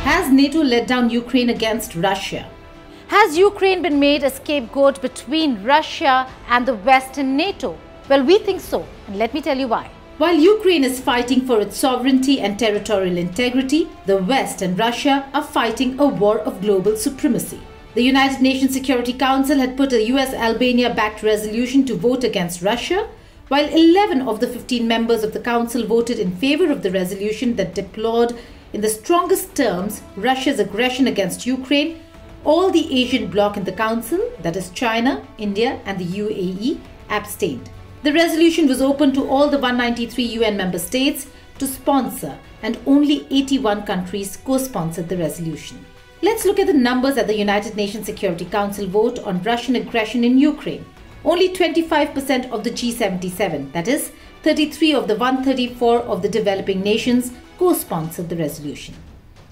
Has NATO let down Ukraine against Russia? Has Ukraine been made a scapegoat between Russia and the West and NATO? Well, we think so, and let me tell you why. While Ukraine is fighting for its sovereignty and territorial integrity, the West and Russia are fighting a war of global supremacy. The United Nations Security Council had put a US-Albania-backed resolution to vote against Russia, while 11 of the 15 members of the Council voted in favor of the resolution that deplored in the strongest terms Russia's aggression against Ukraine. All the Asian bloc in the Council, that is China, India and the UAE, abstained. The resolution was open to all the 193 UN member states to sponsor, and only 81 countries co-sponsored the resolution. Let's look at the numbers at the United Nations Security Council vote on Russian aggression in Ukraine. Only 25% of the G77, that is, 33 of the 134 of the developing nations, co-sponsored the resolution.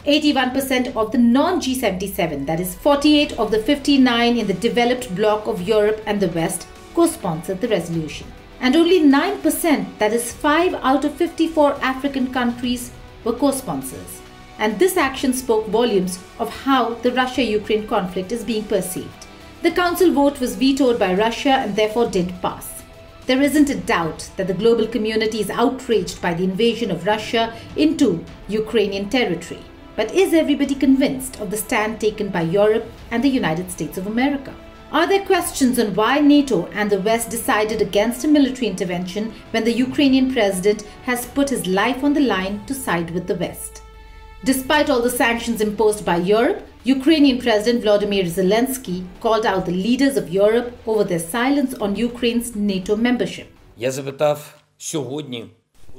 81% of the non-G77, that is, 48 of the 59 in the developed bloc of Europe and the West, co-sponsored the resolution. And only 9%, that is 5 out of 54 African countries, were co-sponsors. And this action spoke volumes of how the Russia-Ukraine conflict is being perceived. The Council vote was vetoed by Russia and therefore didn't pass. There isn't a doubt that the global community is outraged by the invasion of Russia into Ukrainian territory. But is everybody convinced of the stand taken by Europe and the United States of America? Are there questions on why NATO and the West decided against a military intervention when the Ukrainian president has put his life on the line to side with the West? Despite all the sanctions imposed by Europe, Ukrainian President Volodymyr Zelensky called out the leaders of Europe over their silence on Ukraine's NATO membership.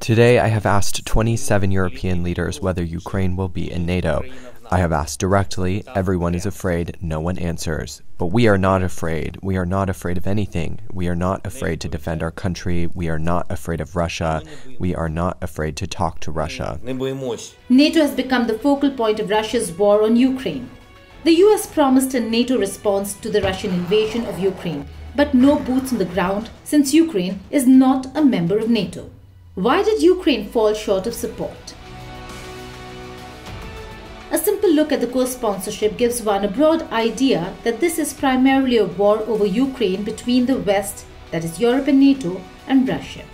Today, I have asked 27 European leaders whether Ukraine will be in NATO. I have asked directly, everyone is afraid, no one answers. But we are not afraid. We are not afraid of anything. We are not afraid to defend our country. We are not afraid of Russia. We are not afraid to talk to Russia. NATO has become the focal point of Russia's war on Ukraine. The US promised a NATO response to the Russian invasion of Ukraine, but no boots on the ground since Ukraine is not a member of NATO. Why did Ukraine fall short of support? A simple look at the co-sponsorship gives one a broad idea that this is primarily a war over Ukraine between the West, that is Europe and NATO, and Russia.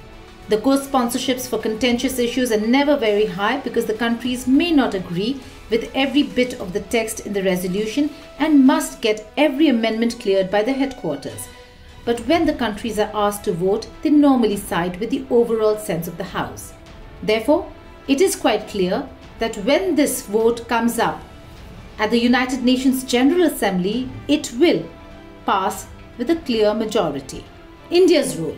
The co-sponsorships for contentious issues are never very high because the countries may not agree with every bit of the text in the resolution and must get every amendment cleared by the headquarters. But when the countries are asked to vote, they normally side with the overall sense of the House. Therefore, it is quite clear that when this vote comes up at the United Nations General Assembly, it will pass with a clear majority. India's role.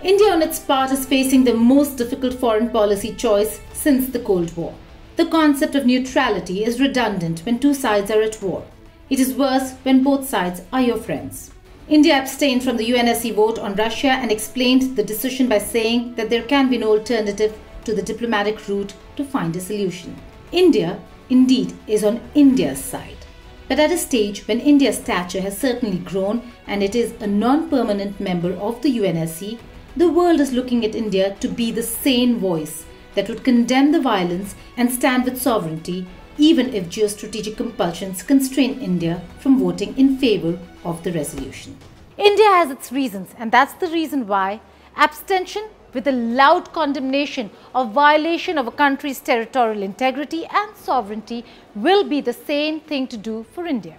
India on its part is facing the most difficult foreign policy choice since the Cold War. The concept of neutrality is redundant when two sides are at war. It is worse when both sides are your friends. India abstained from the UNSC vote on Russia and explained the decision by saying that there can be no alternative to the diplomatic route to find a solution. India, indeed, is on India's side. But at a stage when India's stature has certainly grown and it is a non-permanent member of the UNSC, the world is looking at India to be the sane voice that would condemn the violence and stand with sovereignty, even if geostrategic compulsions constrain India from voting in favor of the resolution. India has its reasons, and that's the reason why abstention with a loud condemnation of violation of a country's territorial integrity and sovereignty will be the sane thing to do for India.